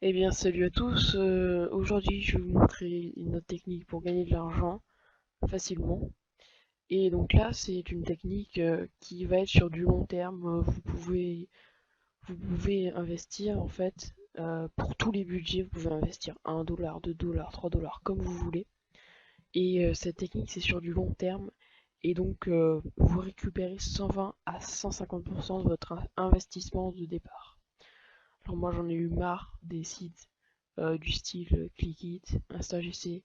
Eh bien, salut à tous. Aujourd'hui, je vais vous montrer une autre technique pour gagner de l'argent facilement. Et donc là, c'est une technique qui va être sur du long terme. Vous pouvez investir en fait pour tous les budgets. Vous pouvez investir 1 $, 2 $, 3 $, comme vous voulez. Et cette technique, c'est sur du long terme. Et donc, vous récupérez 120 à 150% de votre investissement de départ. Alors moi, j'en ai eu marre des sites du style Clickit, InstaGC,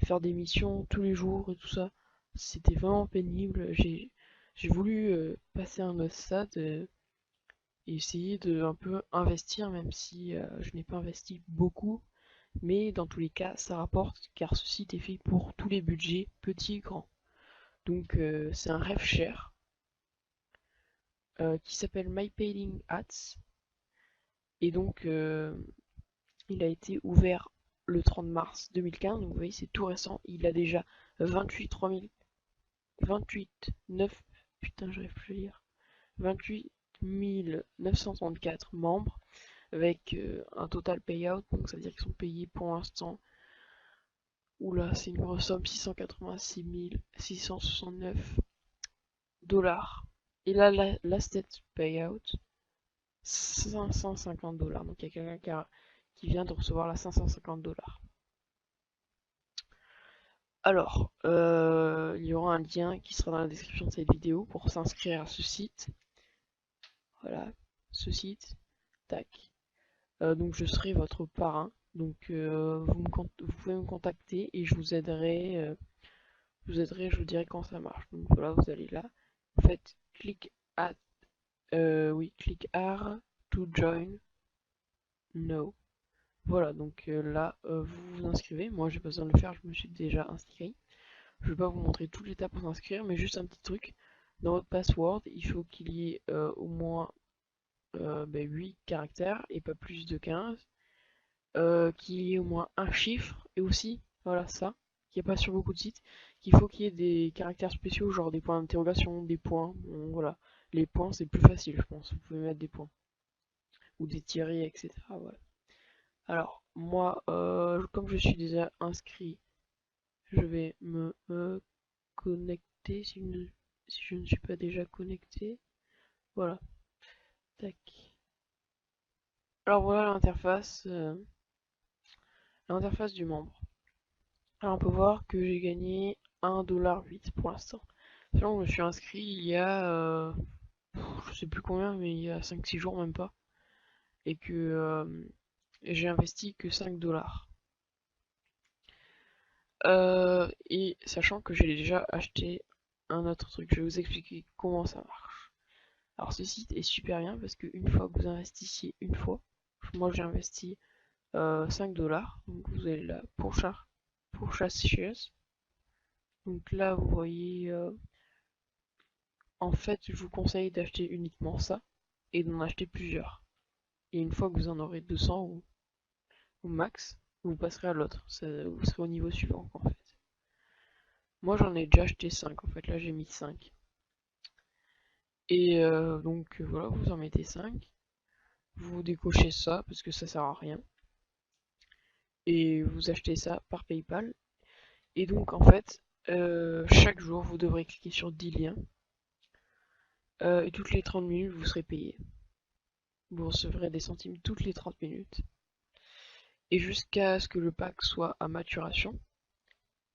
faire des missions tous les jours et tout ça. C'était vraiment pénible. J'ai voulu passer un autre stade et essayer de un peu investir, même si je n'ai pas investi beaucoup. Mais dans tous les cas, ça rapporte car ce site est fait pour tous les budgets, petits et grands. Donc c'est un rêve cher qui s'appelle My Paying Ads. Et donc il a été ouvert le 30 mars 2015, donc vous voyez c'est tout récent, il a déjà 28 3000, 28 9, putain j'arrive plus à lire, 28 934 membres avec un total payout, donc ça veut dire qu'ils sont payés pour l'instant, oula c'est une grosse somme, 686 669 dollars. Et là la stat payout, 550 dollars, donc il y a quelqu'un qui vient de recevoir la 550 dollars. Alors, il y aura un lien qui sera dans la description de cette vidéo pour s'inscrire à ce site. Voilà, ce site. Tac. Donc je serai votre parrain. Donc vous pouvez me contacter et je vous dirai quand ça marche. Donc voilà, vous allez là. Vous faites click here to join. No. Voilà, donc là, vous vous inscrivez. Moi, j'ai pas besoin de le faire, je me suis déjà inscrit. Je vais pas vous montrer toute l'étape pour s'inscrire, mais juste un petit truc. Dans votre password, il faut qu'il y ait au moins 8 caractères et pas plus de 15. Qu'il y ait au moins un chiffre et aussi, voilà ça, qui n'y a pas sur beaucoup de sites, qu'il faut qu'il y ait des caractères spéciaux, genre des points d'interrogation, des points. Bon, voilà. Les points, c'est plus facile, je pense. Vous pouvez mettre des points ou des tirés, etc. Voilà. Alors, moi, comme je suis déjà inscrit, je vais me connecter si je ne suis pas déjà connecté. Voilà. Tac. Alors voilà l'interface du membre. Alors on peut voir que j'ai gagné 1,08 $ pour l'instant. Sachant que je me suis inscrit il y a je sais plus combien, mais il y a 5-6 jours même pas. Et que j'ai investi que 5 $. Et sachant que j'ai déjà acheté un autre truc, je vais vous expliquer comment ça marche. Alors ce site est super bien parce qu'une fois que vous investissiez une fois, moi j'ai investi 5 $, donc vous allez là pour shares. Donc là vous voyez, en fait je vous conseille d'acheter uniquement ça et d'en acheter plusieurs. Et une fois que vous en aurez 200 ou max, vous passerez à l'autre, vous serez au niveau suivant en fait. Moi j'en ai déjà acheté 5 en fait, là j'ai mis 5. Et donc voilà, vous en mettez 5. Vous décochez ça parce que ça sert à rien. Et vous achetez ça par PayPal. Et donc en fait, chaque jour vous devrez cliquer sur 10 liens. Et toutes les 30 minutes vous serez payé. Vous recevrez des centimes toutes les 30 minutes. Et jusqu'à ce que le pack soit à maturation.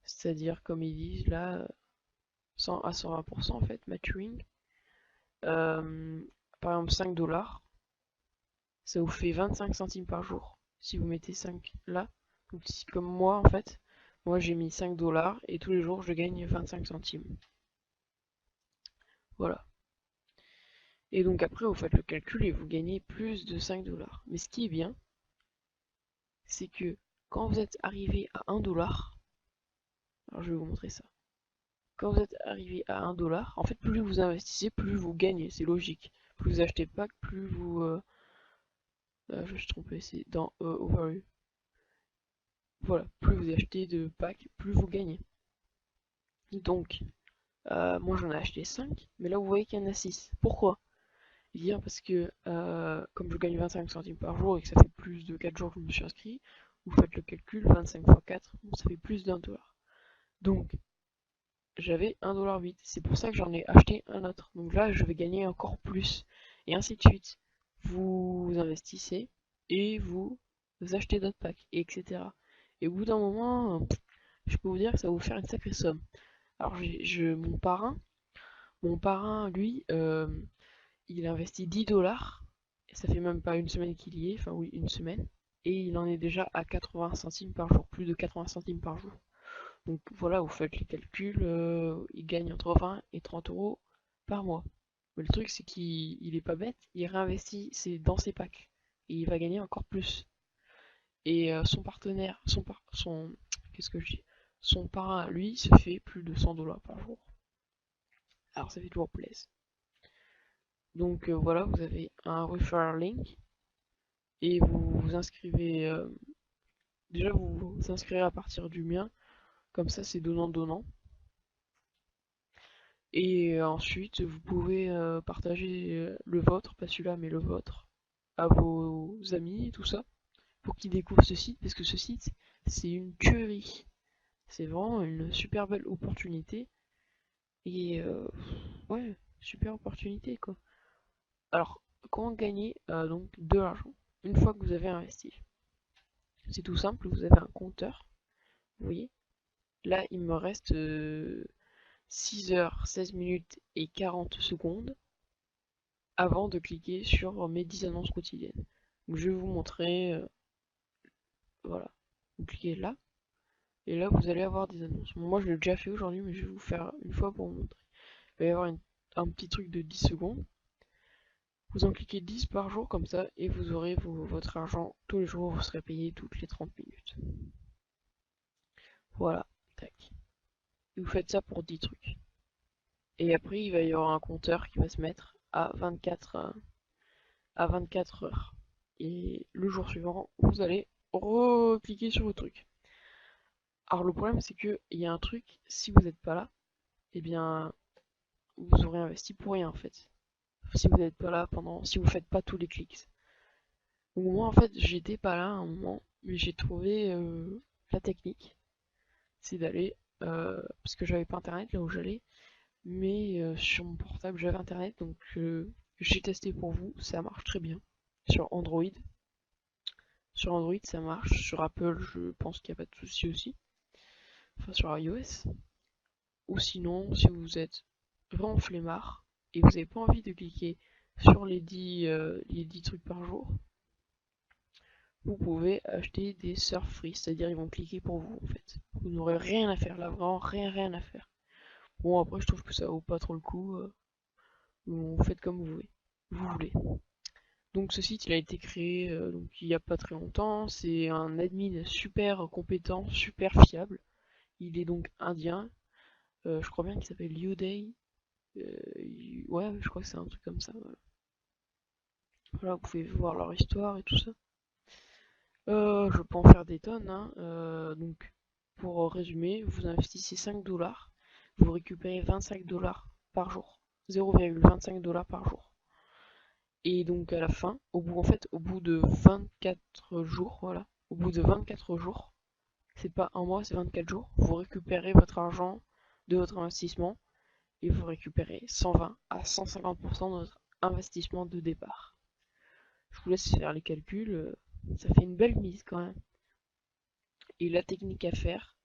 C'est-à-dire comme ils disent là, 100 à 120% en fait, maturing. Par exemple 5 $, ça vous fait 25 centimes par jour. Si vous mettez 5 là, donc si, comme moi en fait, moi j'ai mis 5 $ et tous les jours je gagne 25 centimes. Voilà. Et donc après vous faites le calcul et vous gagnez plus de 5 $. Mais ce qui est bien, c'est que quand vous êtes arrivé à 1 $, alors je vais vous montrer ça. Quand vous êtes arrivé à 1 $, en fait plus vous investissez, plus vous gagnez, c'est logique. Plus vous achetez de packs, plus vous... je me suis trompé, c'est dans Overview. Voilà, plus vous achetez de packs, plus vous gagnez. Donc, moi j'en ai acheté 5, mais là vous voyez qu'il y en a 6. Pourquoi? bien parce que comme je gagne 25 centimes par jour et que ça fait plus de 4 jours que je me suis inscrit, vous faites le calcul, 25 fois 4, bon, ça fait plus d'1 dollar. Donc j'avais 1,08 $. C'est pour ça que j'en ai acheté un autre. Donc là, je vais gagner encore plus. Et ainsi de suite. Vous investissez et vous achetez d'autres packs, etc. Et au bout d'un moment, je peux vous dire que ça va vous faire une sacrée somme. Alors mon parrain, lui, il investit 10 dollars. Et ça fait même pas une semaine qu'il y est, enfin oui, une semaine. Et il en est déjà à 80 centimes par jour, plus de 80 centimes par jour. Donc voilà, vous faites les calculs, il gagne entre 20 et 30 euros par mois. Mais le truc, c'est qu'il est pas bête, il réinvestit dans ses packs. Et il va gagner encore plus. Et son partenaire, qu'est-ce que je dis? Son parrain, lui, se fait plus de 100 dollars par jour. Alors ça fait toujours plaisir. Donc voilà, vous avez un referral link et vous vous inscrivez. Déjà, vous vous inscrivez à partir du mien, comme ça c'est donnant-donnant. Et ensuite, vous pouvez partager le vôtre, pas celui-là, mais le vôtre, à vos amis et tout ça, pour qu'ils découvrent ce site, parce que ce site, c'est une tuerie. C'est vraiment une super belle opportunité. Et ouais, super opportunité quoi. Alors, comment gagner donc de l'argent une fois que vous avez investi? C'est tout simple, vous avez un compteur, vous voyez. Là, il me reste 6 heures, 16 minutes et 40 secondes avant de cliquer sur mes 10 annonces quotidiennes. Donc je vais vous montrer, voilà, vous cliquez là, et là vous allez avoir des annonces. Bon, moi je l'ai déjà fait aujourd'hui, mais je vais vous faire une fois pour vous montrer. Il va y avoir un petit truc de 10 secondes. Vous en cliquez 10 par jour comme ça, et vous aurez votre argent tous les jours, vous serez payé toutes les 30 minutes. Voilà, tac. Et vous faites ça pour 10 trucs. Et après il va y avoir un compteur qui va se mettre à 24 heures. Et le jour suivant, vous allez recliquer sur vos trucs. Alors le problème c'est que il y a un truc, si vous n'êtes pas là, eh bien vous aurez investi pour rien en fait. Si vous n'êtes pas là si vous faites pas tous les clics. Donc moi en fait j'étais pas là à un moment, mais j'ai trouvé la technique, c'est d'aller, parce que j'avais pas internet là où j'allais, mais sur mon portable j'avais internet, donc j'ai testé pour vous, ça marche très bien. Sur Android, ça marche, sur Apple je pense qu'il n'y a pas de souci aussi, enfin sur iOS. Ou sinon, si vous êtes vraiment flemmard et vous n'avez pas envie de cliquer sur les 10 trucs par jour, vous pouvez acheter des surf free, c'est-à-dire ils vont cliquer pour vous en fait. Vous n'aurez rien à faire là, vraiment rien à faire. Bon après je trouve que ça vaut pas trop le coup, vous faites comme vous voulez. Donc ce site il a été créé donc, il n'y a pas très longtemps, c'est un admin super compétent, super fiable. Il est donc indien, je crois bien qu'il s'appelle Liuday. Ouais, je crois que c'est un truc comme ça. Voilà. Voilà, vous pouvez voir leur histoire et tout ça. Je peux en faire des tonnes. Hein. Donc, pour résumer, vous investissez 5 dollars, vous récupérez 25 dollars par jour. 0,25 dollars par jour. Et donc, à la fin, au bout de 24 jours, voilà, au bout de 24 jours, c'est pas un mois, c'est 24 jours, vous récupérez votre argent de votre investissement et vous récupérez 120 à 150% de votre investissement de départ. Je vous laisse faire les calculs, ça fait une belle mise quand même. Et la technique à faire,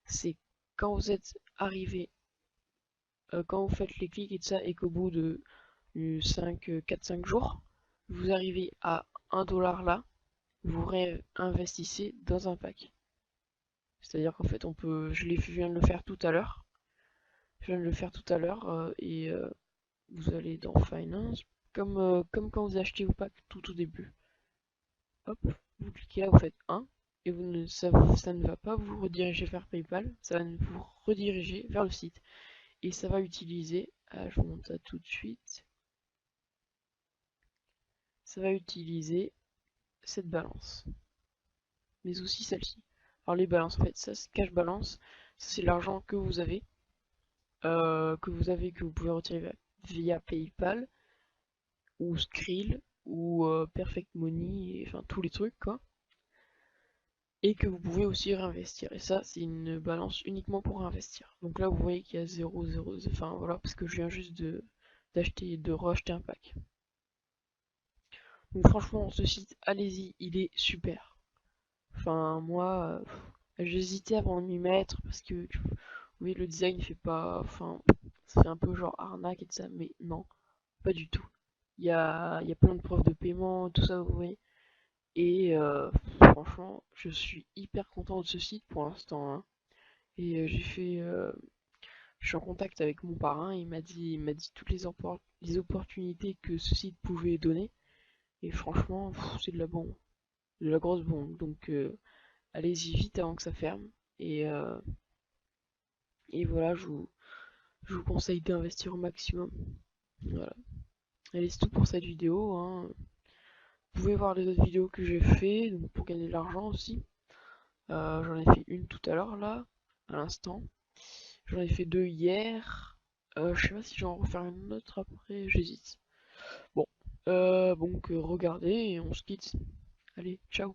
c'est quand vous êtes arrivé, quand vous faites les clics et tout ça, et qu'au bout de 4-5 jours, vous arrivez à 1 dollar là, vous réinvestissez dans un pack. C'est-à-dire qu'en fait, je viens de le faire tout à l'heure. Et vous allez dans Finance, comme quand vous achetez vos packs tout au début. Hop, vous cliquez là, vous faites 1, et ça ne va pas vous rediriger vers PayPal, ça va vous rediriger vers le site. Et ça va utiliser, je vous montre ça tout de suite, ça va utiliser cette balance, mais aussi celle-ci. Alors les balances, en fait, ça c'est cash balance, c'est l'argent que vous avez, que vous pouvez retirer via PayPal, ou Skrill, ou Perfect Money, enfin tous les trucs quoi. Et que vous pouvez aussi réinvestir. Et ça, c'est une balance uniquement pour réinvestir. Donc là, vous voyez qu'il y a 0, 0, enfin voilà, parce que je viens juste de racheter un pack. Donc franchement, ce site, allez-y, il est super. Enfin, moi, j'hésitais avant de m'y mettre parce que, oui, le design fait pas, enfin, ça fait un peu genre arnaque et tout ça, mais non, pas du tout. Il y a plein de preuves de paiement, tout ça, vous voyez. Et franchement, je suis hyper content de ce site pour l'instant, hein. Et je suis en contact avec mon parrain, il m'a dit toutes les opportunités que ce site pouvait donner. Et franchement, c'est de la bombe, de la grosse bombe. Donc allez-y vite avant que ça ferme. Et, euh, et voilà, je vous conseille d'investir au maximum. Voilà. Allez, c'est tout pour cette vidéo, hein. Vous pouvez voir les autres vidéos que j'ai fait donc pour gagner de l'argent aussi. J'en ai fait une tout à l'heure là, à l'instant. J'en ai fait deux hier. Je sais pas si je vais en refaire une autre après, j'hésite. Bon, donc regardez et on se quitte. Allez, ciao.